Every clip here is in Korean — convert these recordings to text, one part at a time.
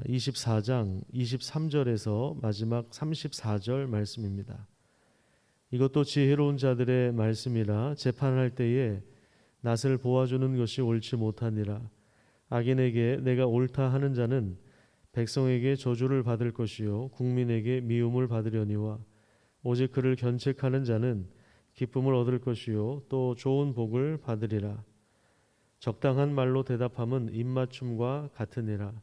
24장 23절에서 마지막 34절 말씀입니다. 이것도 지혜로운 자들의 말씀이라 재판할 때에 낯을 보아주는 것이 옳지 못하니라. 악인에게 내가 옳다 하는 자는 백성에게 저주를 받을 것이요 국민에게 미움을 받으려니와 오직 그를 견책하는 자는 기쁨을 얻을 것이요 또 좋은 복을 받으리라. 적당한 말로 대답함은 입맞춤과 같으니라.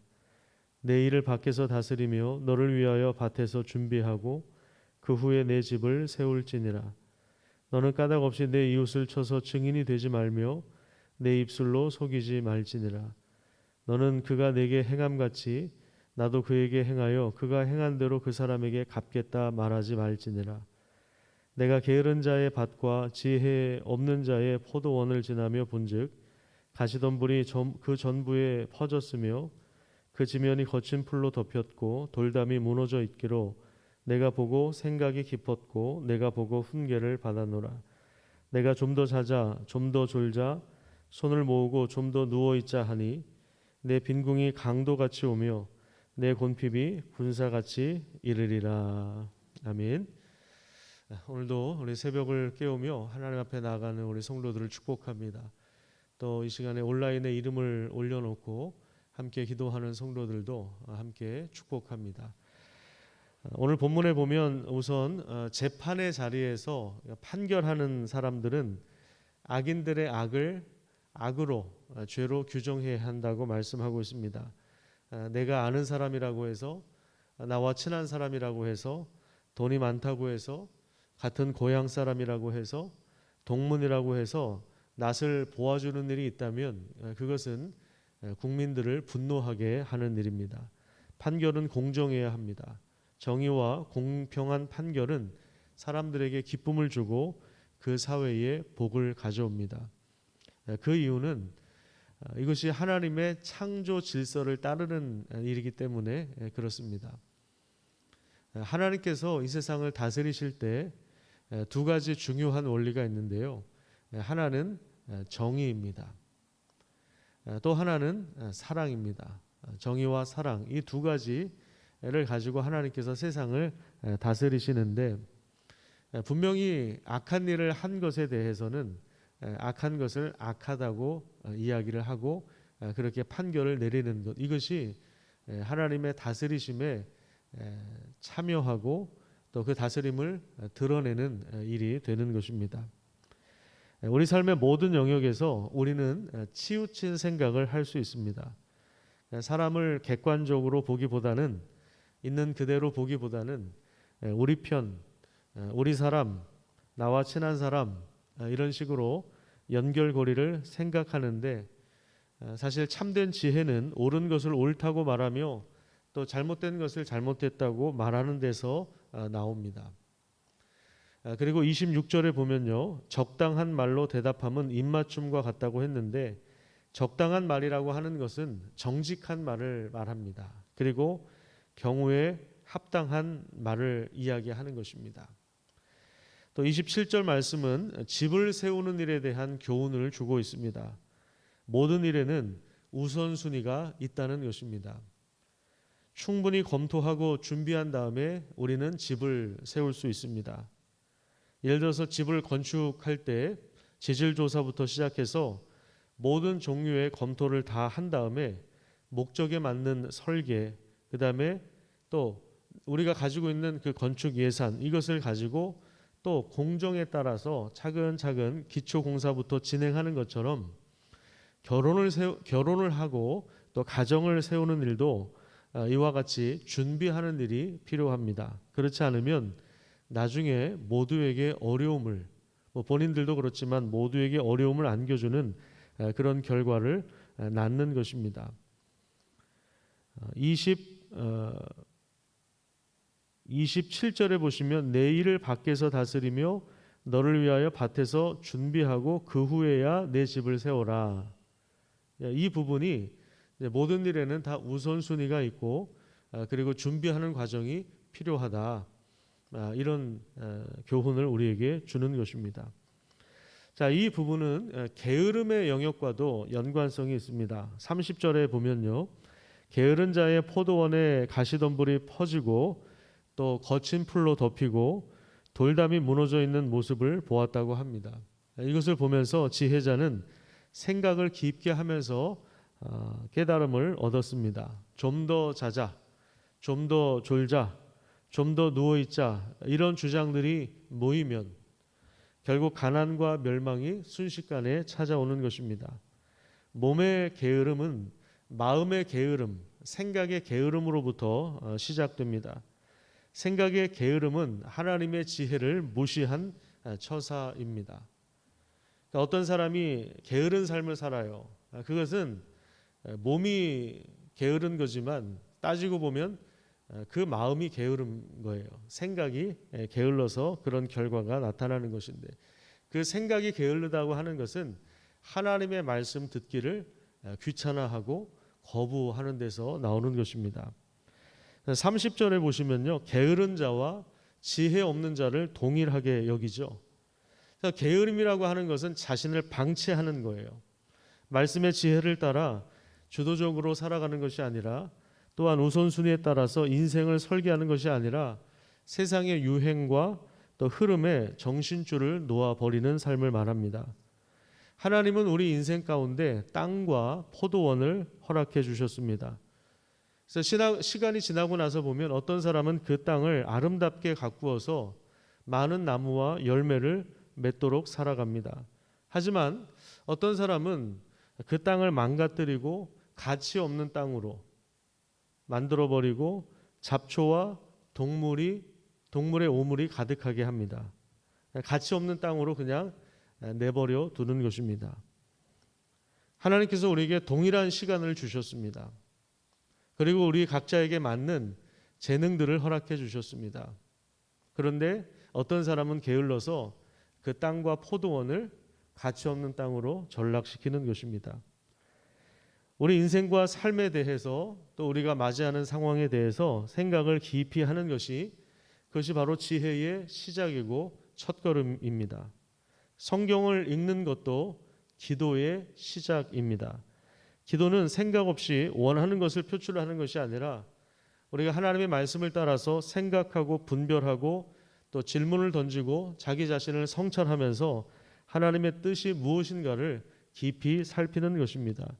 내 일을 밖에서 다스리며 너를 위하여 밭에서 준비하고 그 후에 내 집을 세울지니라. 너는 까닭 없이 내 이웃을 쳐서 증인이 되지 말며 내 입술로 속이지 말지니라. 너는 그가 내게 행함같이 나도 그에게 행하여 그가 행한 대로 그 사람에게 갚겠다 말하지 말지니라. 내가 게으른 자의 밭과 지혜 없는 자의 포도원을 지나며 본즉 가시덤불이 그 전부에 퍼졌으며 그 지면이 거친 풀로 덮였고 돌담이 무너져 있기로 내가 보고 생각이 깊었고 내가 보고 훈계를 받았노라. 내가 좀 더 자자 좀 더 졸자 손을 모으고 좀 더 누워 있자 하니 내 빈궁이 강도같이 오며 내 곤핍이 군사같이 이르리라. 아멘. 오늘도 우리 새벽을 깨우며 하나님 앞에 나가는 우리 성도들을 축복합니다. 또 이 시간에 온라인에 이름을 올려놓고 함께 기도하는 성도들도 함께 축복합니다. 오늘 본문에 보면 우선 재판의 자리에서 판결하는 사람들은 악인들의 악을 악으로 죄로 규정해야 한다고 말씀하고 있습니다. 내가 아는 사람이라고 해서 나와 친한 사람이라고 해서 돈이 많다고 해서 같은 고향 사람이라고 해서 동문이라고 해서 낯을 보아주는 일이 있다면 그것은 국민들을 분노하게 하는 일입니다. 판결은 공정해야 합니다. 정의와 공평한 판결은 사람들에게 기쁨을 주고 그 사회에 복을 가져옵니다. 그 이유는 이것이 하나님의 창조 질서를 따르는 일이기 때문에 그렇습니다. 하나님께서 이 세상을 다스리실 때 두 가지 중요한 원리가 있는데요. 하나는 정의입니다. 또 하나는 사랑입니다. 정의와 사랑 이 두 가지를 가지고 하나님께서 세상을 다스리시는데 분명히 악한 일을 한 것에 대해서는 악한 것을 악하다고 이야기를 하고 그렇게 판결을 내리는 것 이것이 하나님의 다스리심에 참여하고 또 그 다스림을 드러내는 일이 되는 것입니다. 우리 삶의 모든 영역에서 우리는 치우친 생각을 할 수 있습니다. 사람을 객관적으로 보기보다는 있는 그대로 보기보다는 우리 편, 우리 사람, 나와 친한 사람 이런 식으로 연결고리를 생각하는데 사실 참된 지혜는 옳은 것을 옳다고 말하며 또 잘못된 것을 잘못됐다고 말하는 데서 나옵니다. 그리고 26절에 보면요. 적당한 말로 대답함은 입맞춤과 같다고 했는데 적당한 말이라고 하는 것은 정직한 말을 말합니다. 그리고 경우에 합당한 말을 이야기하는 것입니다. 또 27절 말씀은 집을 세우는 일에 대한 교훈을 주고 있습니다. 모든 일에는 우선순위가 있다는 것입니다. 충분히 검토하고 준비한 다음에 우리는 집을 세울 수 있습니다. 예를 들어서 집을 건축할 때 지질조사부터 시작해서 모든 종류의 검토를 다 한 다음에 목적에 맞는 설계, 그 다음에 또 우리가 가지고 있는 그 건축 예산 이것을 가지고 또 공정에 따라서 차근차근 기초공사부터 진행하는 것처럼 결혼을 하고 또 가정을 세우는 일도 이와 같이 준비하는 일이 필요합니다. 그렇지 않으면 나중에 모두에게 어려움을 본인들도 그렇지만 모두에게 어려움을 안겨주는 그런 결과를 낳는 것입니다. 27절에 보시면 내 일을 밖에서 다스리며 너를 위하여 밭에서 준비하고 그 후에야 내 집을 세워라. 이 부분이 모든 일에는 다 우선순위가 있고 그리고 준비하는 과정이 필요하다. 이런 교훈을 우리에게 주는 것입니다. 자, 이 부분은 게으름의 영역과도 연관성이 있습니다. 30절에 보면요. 게으른 자의 포도원에 가시덤불이 퍼지고 또 거친 풀로 덮이고 돌담이 무너져 있는 모습을 보았다고 합니다. 이것을 보면서 지혜자는 생각을 깊게 하면서 깨달음을 얻었습니다. 좀 더 자자, 좀 더 졸자, 좀 더 누워있자, 이런 주장들이 모이면 결국 가난과 멸망이 순식간에 찾아오는 것입니다. 몸의 게으름은 마음의 게으름, 생각의 게으름으로부터 시작됩니다. 생각의 게으름은 하나님의 지혜를 무시한 처사입니다. 그러니까 어떤 사람이 게으른 삶을 살아요. 그것은 몸이 게으른 거지만 따지고 보면 그 마음이 게으른 거예요. 생각이 게을러서 그런 결과가 나타나는 것인데, 그 생각이 게을르다고 하는 것은 하나님의 말씀 듣기를 귀찮아하고 거부하는 데서 나오는 것입니다. 30절에 보시면요, 게으른 자와 지혜 없는 자를 동일하게 여기죠. 게으름이라고 하는 것은 자신을 방치하는 거예요. 말씀의 지혜를 따라 주도적으로 살아가는 것이 아니라, 또한 우선순위에 따라서 인생을 설계하는 것이 아니라 세상의 유행과 또 흐름에 정신줄을 놓아버리는 삶을 말합니다. 하나님은 우리 인생 가운데 땅과 포도원을 허락해 주셨습니다. 그래서 시간이 지나고 나서 보면 어떤 사람은 그 땅을 아름답게 가꾸어서 많은 나무와 열매를 맺도록 살아갑니다. 하지만 어떤 사람은 그 땅을 망가뜨리고 가치 없는 땅으로 만들어버리고 잡초와 동물의 오물이 가득하게 합니다. 가치 없는 땅으로 그냥 내버려 두는 것입니다. 하나님께서 우리에게 동일한 시간을 주셨습니다. 그리고 우리 각자에게 맞는 재능들을 허락해 주셨습니다. 그런데 어떤 사람은 게을러서 그 땅과 포도원을 가치 없는 땅으로 전락시키는 것입니다. 우리 인생과 삶에 대해서 또 우리가 맞이하는 상황에 대해서 생각을 깊이 하는 그것이 바로 지혜의 시작이고 첫걸음입니다. 성경을 읽는 것도 기도의 시작입니다. 기도는 생각 없이 원하는 것을 표출하는 것이 아니라 우리가 하나님의 말씀을 따라서 생각하고 분별하고 또 질문을 던지고 자기 자신을 성찰하면서 하나님의 뜻이 무엇인가를 깊이 살피는 것입니다.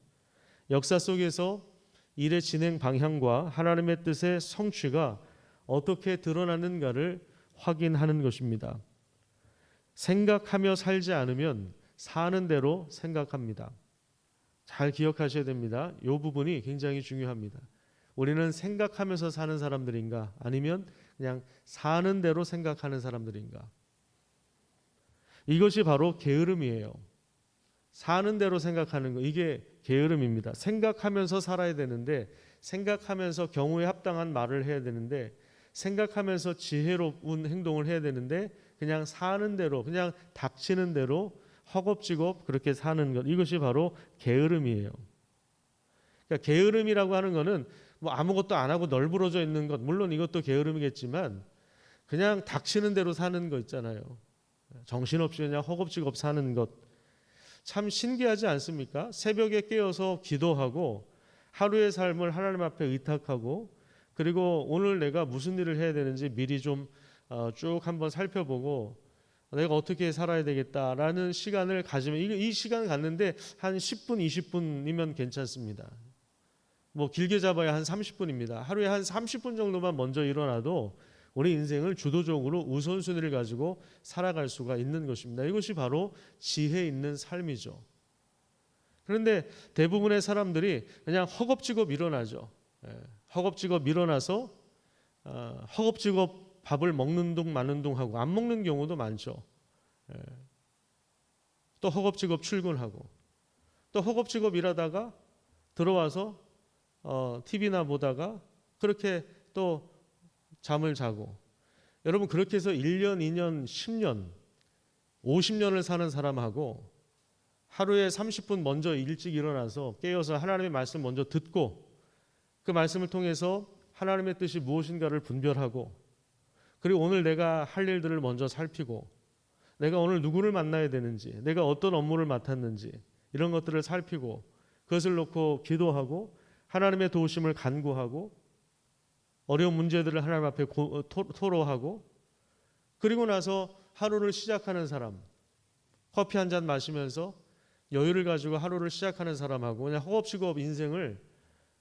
역사 속에서 일의 진행 방향과 하나님의 뜻의 성취가 어떻게 드러나는가를 확인하는 것입니다. 생각하며 살지 않으면 사는 대로 생각합니다. 잘 기억하셔야 됩니다. 이 부분이 굉장히 중요합니다. 우리는 생각하면서 사는 사람들인가, 아니면 그냥 사는 대로 생각하는 사람들인가? 이것이 바로 게으름이에요. 사는 대로 생각하는 거, 이게 게으름입니다. 생각하면서 살아야 되는데, 생각하면서 경우에 합당한 말을 해야 되는데, 생각하면서 지혜로운 행동을 해야 되는데 그냥 사는 대로, 그냥 닥치는 대로 허겁지겁 그렇게 사는 것, 이것이 바로 게으름이에요. 그러니까 게으름이라고 하는 것은 뭐 아무것도 안 하고 널브러져 있는 것, 물론 이것도 게으름이겠지만 그냥 닥치는 대로 사는 거 있잖아요. 정신없이 그냥 허겁지겁 사는 것, 참 신기하지 않습니까? 새벽에 깨어서 기도하고 하루의 삶을 하나님 앞에 의탁하고, 그리고 오늘 내가 무슨 일을 해야 되는지 미리 좀 쭉 한번 살펴보고 내가 어떻게 살아야 되겠다라는 시간을 가지면, 이 시간 갖는데 한 10분, 20분이면 괜찮습니다. 뭐 길게 잡아야 한 30분입니다. 하루에 한 30분 정도만 먼저 일어나도 우리 인생을 주도적으로 우선순위를 가지고 살아갈 수가 있는 것입니다. 이것이 바로 지혜 있는 삶이죠. 그런데 대부분의 사람들이 그냥 허겁지겁 일어나죠. 허겁지겁 일어나서 허겁지겁 밥을 먹는 둥 마는 둥 하고 안 먹는 경우도 많죠. 또 허겁지겁 출근하고 또 허겁지겁 일하다가 들어와서 TV나 보다가 그렇게 또 잠을 자고, 여러분 그렇게 해서 1년, 2년, 10년, 50년을 사는 사람하고 하루에 30분 먼저 일찍 일어나서 깨어서 하나님의 말씀 먼저 듣고 그 말씀을 통해서 하나님의 뜻이 무엇인가를 분별하고, 그리고 오늘 내가 할 일들을 먼저 살피고 내가 오늘 누구를 만나야 되는지, 내가 어떤 업무를 맡았는지 이런 것들을 살피고 그것을 놓고 기도하고 하나님의 도우심을 간구하고 어려운 문제들을 하나님 앞에 토로하고 그리고 나서 하루를 시작하는 사람, 커피 한 잔 마시면서 여유를 가지고 하루를 시작하는 사람하고 그냥 허겁지겁 인생을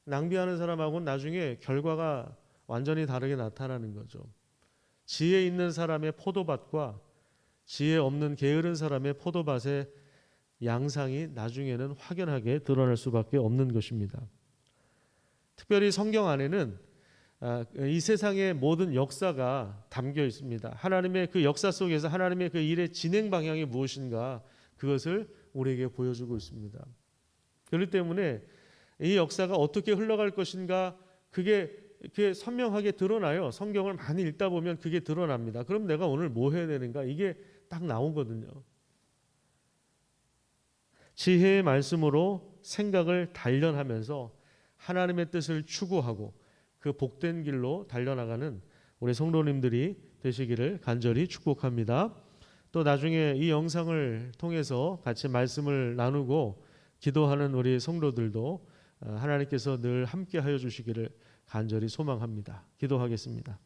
낭비하는 사람하고는 나중에 결과가 완전히 다르게 나타나는 거죠. 지혜 있는 사람의 포도밭과 지혜 없는 게으른 사람의 포도밭의 양상이 나중에는 확연하게 드러날 수밖에 없는 것입니다. 특별히 성경 안에는 이 세상의 모든 역사가 담겨 있습니다. 하나님의 그 역사 속에서 하나님의 그 일의 진행 방향이 무엇인가 그것을 우리에게 보여주고 있습니다. 그렇기 때문에 이 역사가 어떻게 흘러갈 것인가 그게 선명하게 드러나요. 성경을 많이 읽다 보면 그게 드러납니다. 그럼 내가 오늘 뭐 해야 되는가 이게 딱 나오거든요. 지혜의 말씀으로 생각을 단련하면서 하나님의 뜻을 추구하고 그 복된 길로 달려나가는 우리 성도님들이 되시기를 간절히 축복합니다. 또 나중에 이 영상을 통해서 같이 말씀을 나누고 기도하는 우리 성도들도 하나님께서 늘 함께 하여 주시기를 간절히 소망합니다. 기도하겠습니다.